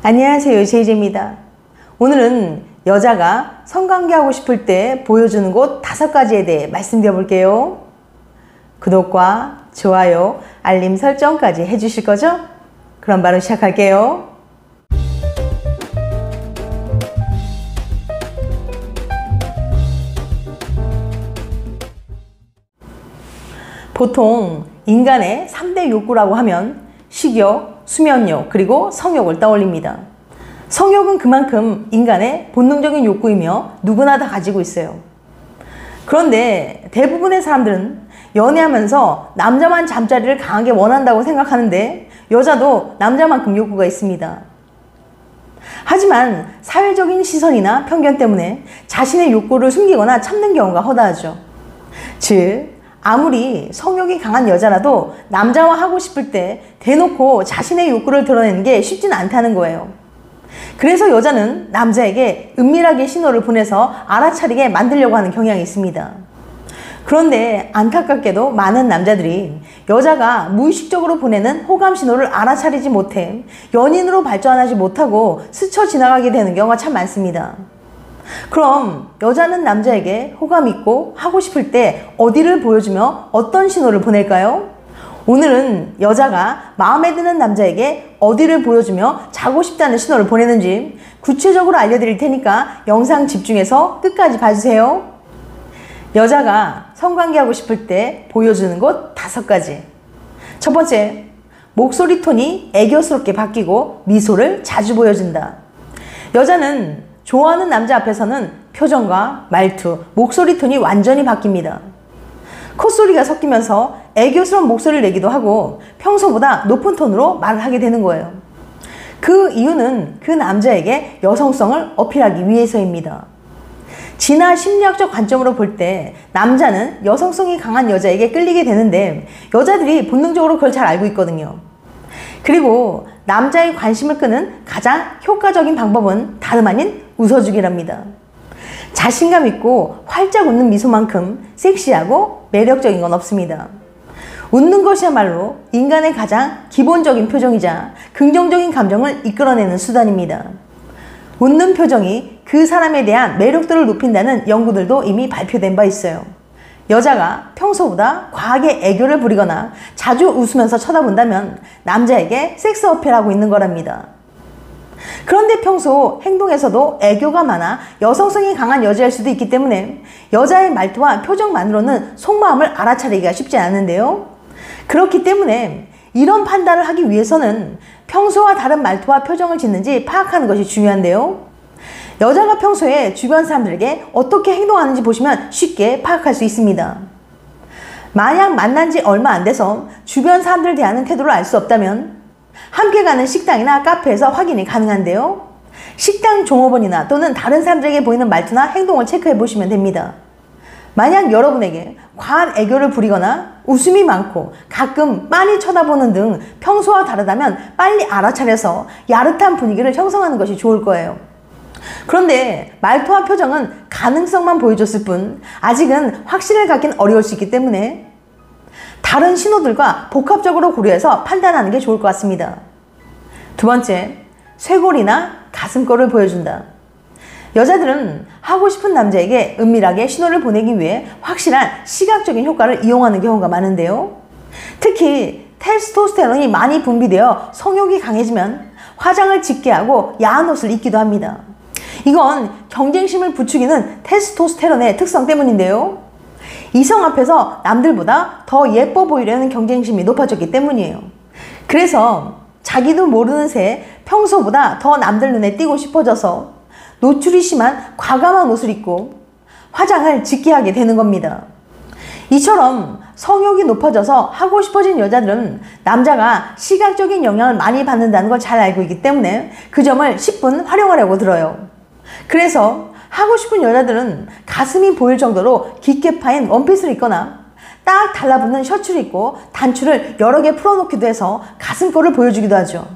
안녕하세요, 제이제입니다. 오늘은 여자가 성관계하고 싶을 때 보여주는 곳 5가지에 대해 말씀드려 볼게요. 구독과 좋아요, 알림 설정까지 해주실 거죠? 그럼 바로 시작할게요. 보통 인간의 3대 욕구라고 하면 식욕, 수면욕, 그리고 성욕을 떠올립니다. 성욕은 그만큼 인간의 본능적인 욕구이며 누구나 다 가지고 있어요. 그런데 대부분의 사람들은 연애하면서 남자만 잠자리를 강하게 원한다고 생각하는데 여자도 남자만큼 욕구가 있습니다. 하지만 사회적인 시선이나 편견 때문에 자신의 욕구를 숨기거나 참는 경우가 허다하죠. 즉, 아무리 성욕이 강한 여자라도 남자와 하고 싶을 때 대놓고 자신의 욕구를 드러내는 게 쉽지는 않다는 거예요. 그래서 여자는 남자에게 은밀하게 신호를 보내서 알아차리게 만들려고 하는 경향이 있습니다. 그런데 안타깝게도 많은 남자들이 여자가 무의식적으로 보내는 호감 신호를 알아차리지 못해 연인으로 발전하지 못하고 스쳐 지나가게 되는 경우가 참 많습니다. 그럼 여자는 남자에게 호감 있고 하고 싶을 때 어디를 보여주며 어떤 신호를 보낼까요? 오늘은 여자가 마음에 드는 남자에게 어디를 보여주며 자고 싶다는 신호를 보내는지 구체적으로 알려드릴 테니까 영상 집중해서 끝까지 봐주세요. 여자가 성관계하고 싶을 때 보여주는 곳 5가지. 첫 번째, 목소리 톤이 애교스럽게 바뀌고 미소를 자주 보여준다. 여자는 좋아하는 남자 앞에서는 표정과 말투, 목소리 톤이 완전히 바뀝니다. 콧소리가 섞이면서 애교스러운 목소리를 내기도 하고 평소보다 높은 톤으로 말을 하게 되는 거예요. 그 이유는 그 남자에게 여성성을 어필하기 위해서입니다. 진화 심리학적 관점으로 볼 때 남자는 여성성이 강한 여자에게 끌리게 되는데 여자들이 본능적으로 그걸 잘 알고 있거든요. 그리고 남자의 관심을 끄는 가장 효과적인 방법은 다름 아닌 웃어주기랍니다. 자신감 있고 활짝 웃는 미소만큼 섹시하고 매력적인 건 없습니다. 웃는 것이야말로 인간의 가장 기본적인 표정이자 긍정적인 감정을 이끌어내는 수단입니다. 웃는 표정이 그 사람에 대한 매력도를 높인다는 연구들도 이미 발표된 바 있어요. 여자가 평소보다 과하게 애교를 부리거나 자주 웃으면서 쳐다본다면 남자에게 섹스 어필하고 있는 거랍니다. 그런데 평소 행동에서도 애교가 많아 여성성이 강한 여자일 수도 있기 때문에 여자의 말투와 표정만으로는 속마음을 알아차리기가 쉽지 않은데요. 그렇기 때문에 이런 판단을 하기 위해서는 평소와 다른 말투와 표정을 짓는지 파악하는 것이 중요한데요. 여자가 평소에 주변 사람들에게 어떻게 행동하는지 보시면 쉽게 파악할 수 있습니다. 만약 만난 지 얼마 안 돼서 주변 사람들 대하는 태도를 알 수 없다면 함께 가는 식당이나 카페에서 확인이 가능한데요. 식당 종업원이나 또는 다른 사람들에게 보이는 말투나 행동을 체크해 보시면 됩니다. 만약 여러분에게 과한 애교를 부리거나 웃음이 많고 가끔 빤히 쳐다보는 등 평소와 다르다면 빨리 알아차려서 야릇한 분위기를 형성하는 것이 좋을 거예요. 그런데 말투와 표정은 가능성만 보여줬을 뿐 아직은 확신을 갖긴 어려울 수 있기 때문에 다른 신호들과 복합적으로 고려해서 판단하는 게 좋을 것 같습니다. 두 번째, 쇄골이나 가슴골을 보여준다. 여자들은 하고 싶은 남자에게 은밀하게 신호를 보내기 위해 확실한 시각적인 효과를 이용하는 경우가 많은데요. 특히 테스토스테론이 많이 분비되어 성욕이 강해지면 화장을 짙게 하고 야한 옷을 입기도 합니다. 이건 경쟁심을 부추기는 테스토스테론의 특성 때문인데요. 이성 앞에서 남들보다 더 예뻐 보이려는 경쟁심이 높아졌기 때문이에요. 그래서 자기도 모르는 새에 평소보다 더 남들 눈에 띄고 싶어져서 노출이 심한 과감한 옷을 입고 화장을 짙게 하게 되는 겁니다. 이처럼 성욕이 높아져서 하고 싶어진 여자들은 남자가 시각적인 영향을 많이 받는다는 걸 잘 알고 있기 때문에 그 점을 10분 활용하려고 들어요. 그래서 하고 싶은 여자들은 가슴이 보일 정도로 깊게 파인 원피스를 입거나 딱 달라붙는 셔츠를 입고 단추를 여러 개 풀어놓기도 해서 가슴골을 보여주기도 하죠.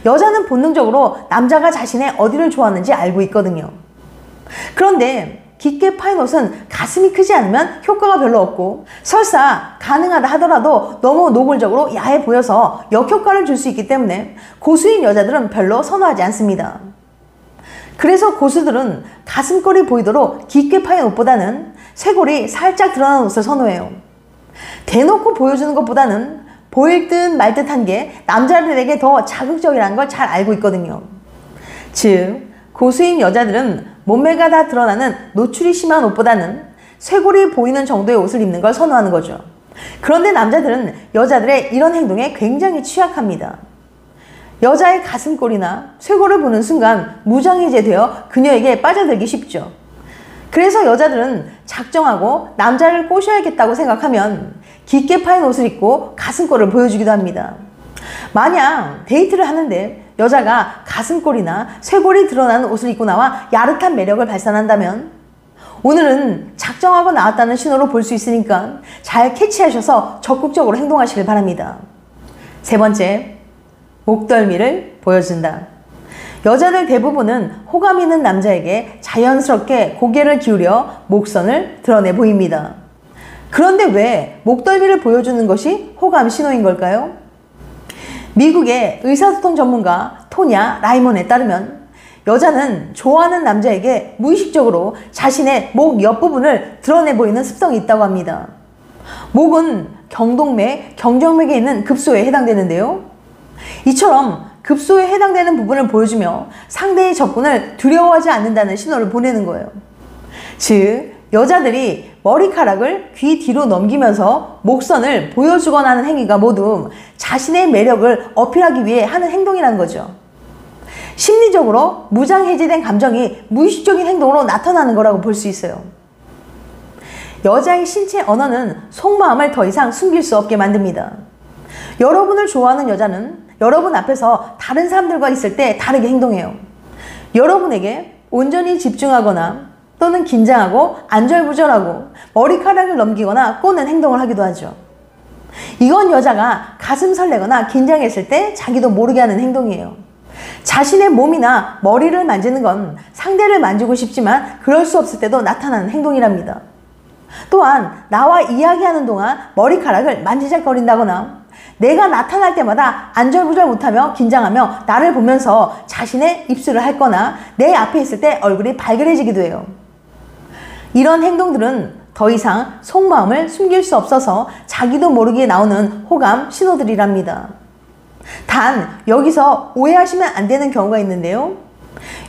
여자는 본능적으로 남자가 자신의 어디를 좋아하는지 알고 있거든요. 그런데 깊게 파인 옷은 가슴이 크지 않으면 효과가 별로 없고, 설사 가능하다 하더라도 너무 노골적으로 야해 보여서 역효과를 줄 수 있기 때문에 고수인 여자들은 별로 선호하지 않습니다. 그래서 고수들은 가슴골이 보이도록 깊게 파인 옷보다는 쇄골이 살짝 드러나는 옷을 선호해요. 대놓고 보여주는 것보다는 보일 듯 말 듯한 게 남자들에게 더 자극적이라는 걸 잘 알고 있거든요. 즉, 고수인 여자들은 몸매가 다 드러나는 노출이 심한 옷보다는 쇄골이 보이는 정도의 옷을 입는 걸 선호하는 거죠. 그런데 남자들은 여자들의 이런 행동에 굉장히 취약합니다. 여자의 가슴골이나 쇄골을 보는 순간 무장해제되어 그녀에게 빠져들기 쉽죠. 그래서 여자들은 작정하고 남자를 꼬셔야겠다고 생각하면 깊게 파인 옷을 입고 가슴골을 보여주기도 합니다. 만약 데이트를 하는데 여자가 가슴골이나 쇄골이 드러나는 옷을 입고 나와 야릇한 매력을 발산한다면 오늘은 작정하고 나왔다는 신호로 볼 수 있으니까 잘 캐치하셔서 적극적으로 행동하시길 바랍니다. 세 번째, 목덜미를 보여준다. 여자들 대부분은 호감 있는 남자에게 자연스럽게 고개를 기울여 목선을 드러내 보입니다. 그런데 왜 목덜미를 보여주는 것이 호감 신호인 걸까요? 미국의 의사소통 전문가 토냐 라이몬에 따르면 여자는 좋아하는 남자에게 무의식적으로 자신의 목 옆부분을 드러내 보이는 습성이 있다고 합니다. 목은 경동맥, 경정맥에 있는 급소에 해당되는데요. 이처럼 급소에 해당되는 부분을 보여주며 상대의 접근을 두려워하지 않는다는 신호를 보내는 거예요. 즉, 여자들이 머리카락을 귀 뒤로 넘기면서 목선을 보여주거나 하는 행위가 모두 자신의 매력을 어필하기 위해 하는 행동이라는 거죠. 심리적으로 무장해제된 감정이 무의식적인 행동으로 나타나는 거라고 볼 수 있어요. 여자의 신체 언어는 속마음을 더 이상 숨길 수 없게 만듭니다. 여러분을 좋아하는 여자는 여러분 앞에서 다른 사람들과 있을 때 다르게 행동해요. 여러분에게 온전히 집중하거나 또는 긴장하고 안절부절하고 머리카락을 넘기거나 꼬는 행동을 하기도 하죠. 이건 여자가 가슴 설레거나 긴장했을 때 자기도 모르게 하는 행동이에요. 자신의 몸이나 머리를 만지는 건 상대를 만지고 싶지만 그럴 수 없을 때도 나타나는 행동이랍니다. 또한 나와 이야기하는 동안 머리카락을 만지작거린다거나 내가 나타날 때마다 안절부절 못하며 긴장하며 나를 보면서 자신의 입술을 핥거나 내 앞에 있을 때 얼굴이 발그레지기도 해요. 이런 행동들은 더 이상 속마음을 숨길 수 없어서 자기도 모르게 나오는 호감 신호들이랍니다. 단, 여기서 오해하시면 안 되는 경우가 있는데요.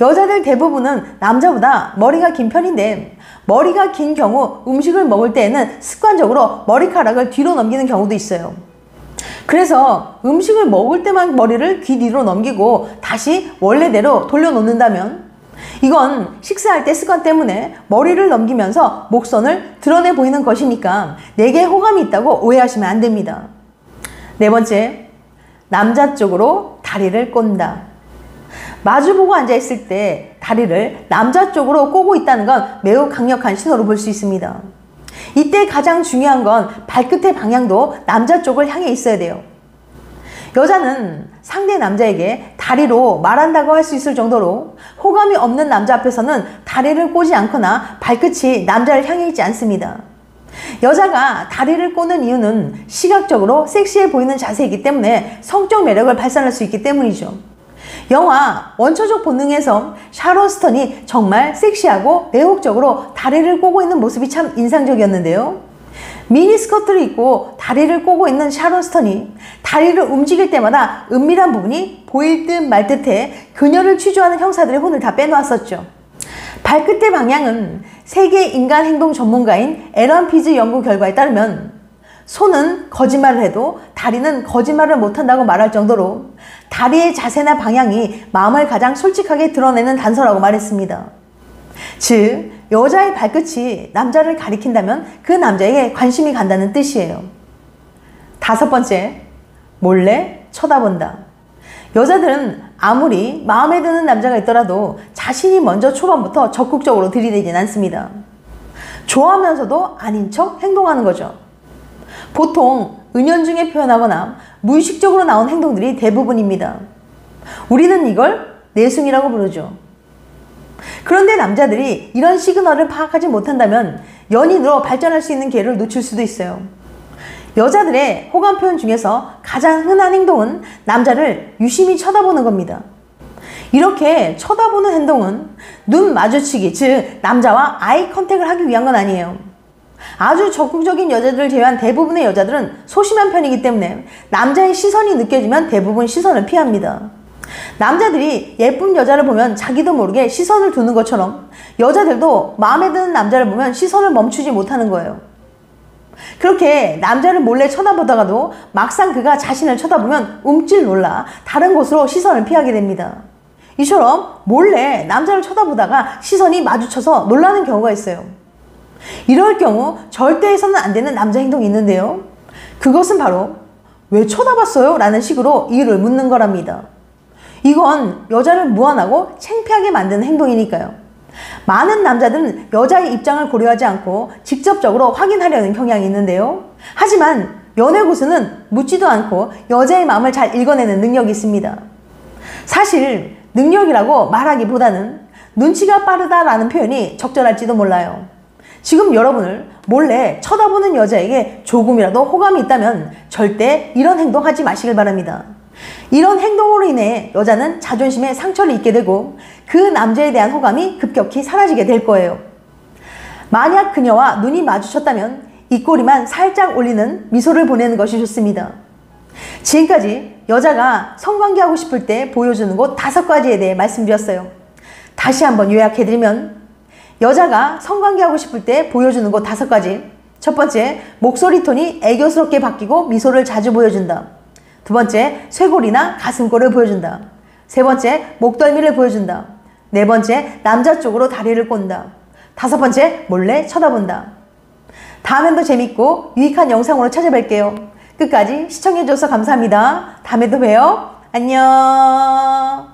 여자들 대부분은 남자보다 머리가 긴 편인데 머리가 긴 경우 음식을 먹을 때에는 습관적으로 머리카락을 뒤로 넘기는 경우도 있어요. 그래서 음식을 먹을 때만 머리를 귀 뒤로 넘기고 다시 원래대로 돌려놓는다면 이건 식사할 때 습관 때문에 머리를 넘기면서 목선을 드러내 보이는 것이니까 내게 호감이 있다고 오해하시면 안 됩니다. 네 번째, 남자 쪽으로 다리를 꼰다. 마주보고 앉아있을 때 다리를 남자 쪽으로 꼬고 있다는 건 매우 강력한 신호로 볼 수 있습니다. 이때 가장 중요한 건 발끝의 방향도 남자 쪽을 향해 있어야 돼요. 여자는 상대 남자에게 다리로 말한다고 할 수 있을 정도로 호감이 없는 남자 앞에서는 다리를 꼬지 않거나 발끝이 남자를 향해 있지 않습니다. 여자가 다리를 꼬는 이유는 시각적으로 섹시해 보이는 자세이기 때문에 성적 매력을 발산할 수 있기 때문이죠. 영화 원초적 본능에서 샤론 스톤이 정말 섹시하고 매혹적으로 다리를 꼬고 있는 모습이 참 인상적이었는데요. 미니스커트를 입고 다리를 꼬고 있는 샤론 스톤이 다리를 움직일 때마다 은밀한 부분이 보일 듯 말 듯해 그녀를 취조하는 형사들의 혼을 다 빼놓았었죠. 발끝의 방향은 세계 인간 행동 전문가인 앨런 피즈 연구 결과에 따르면 손은 거짓말을 해도 다리는 거짓말을 못한다고 말할 정도로 다리의 자세나 방향이 마음을 가장 솔직하게 드러내는 단서라고 말했습니다. 즉, 여자의 발끝이 남자를 가리킨다면 그 남자에게 관심이 간다는 뜻이에요. 다섯 번째, 몰래 쳐다본다. 여자들은 아무리 마음에 드는 남자가 있더라도 자신이 먼저 초반부터 적극적으로 들이대진 않습니다. 좋아하면서도 아닌 척 행동하는 거죠. 보통 은연중에 표현하거나 무의식적으로 나온 행동들이 대부분입니다. 우리는 이걸 내숭이라고 부르죠. 그런데 남자들이 이런 시그널을 파악하지 못한다면 연인으로 발전할 수 있는 기회를 놓칠 수도 있어요. 여자들의 호감 표현 중에서 가장 흔한 행동은 남자를 유심히 쳐다보는 겁니다. 이렇게 쳐다보는 행동은 눈 마주치기, 즉 남자와 아이 컨택을 하기 위한 건 아니에요. 아주 적극적인 여자들을 제외한 대부분의 여자들은 소심한 편이기 때문에 남자의 시선이 느껴지면 대부분 시선을 피합니다. 남자들이 예쁜 여자를 보면 자기도 모르게 시선을 두는 것처럼 여자들도 마음에 드는 남자를 보면 시선을 멈추지 못하는 거예요. 그렇게 남자를 몰래 쳐다보다가도 막상 그가 자신을 쳐다보면 움찔 놀라 다른 곳으로 시선을 피하게 됩니다. 이처럼 몰래 남자를 쳐다보다가 시선이 마주쳐서 놀라는 경우가 있어요. 이럴 경우 절대 해서는 안 되는 남자 행동이 있는데요. 그것은 바로 왜 쳐다봤어요? 라는 식으로 이유를 묻는 거랍니다. 이건 여자를 무안하고 창피하게 만드는 행동이니까요. 많은 남자들은 여자의 입장을 고려하지 않고 직접적으로 확인하려는 경향이 있는데요. 하지만 연애 고수는 묻지도 않고 여자의 마음을 잘 읽어내는 능력이 있습니다. 사실 능력이라고 말하기보다는 눈치가 빠르다라는 표현이 적절할지도 몰라요. 지금 여러분을 몰래 쳐다보는 여자에게 조금이라도 호감이 있다면 절대 이런 행동하지 마시길 바랍니다. 이런 행동으로 인해 여자는 자존심에 상처를 입게 되고 그 남자에 대한 호감이 급격히 사라지게 될 거예요. 만약 그녀와 눈이 마주쳤다면 입꼬리만 살짝 올리는 미소를 보내는 것이 좋습니다. 지금까지 여자가 성관계하고 싶을 때 보여주는 곳 5가지에 대해 말씀드렸어요. 다시 한번 요약해드리면 여자가 성관계하고 싶을 때 보여주는 곳 5가지. 첫 번째, 목소리 톤이 애교스럽게 바뀌고 미소를 자주 보여준다. 두 번째, 쇄골이나 가슴골을 보여준다. 세 번째, 목덜미를 보여준다. 네 번째, 남자 쪽으로 다리를 꼰다. 5번째, 몰래 쳐다본다. 다음엔 더 재밌고 유익한 영상으로 찾아뵐게요. 끝까지 시청해줘서 감사합니다. 다음에도 봬요. 안녕.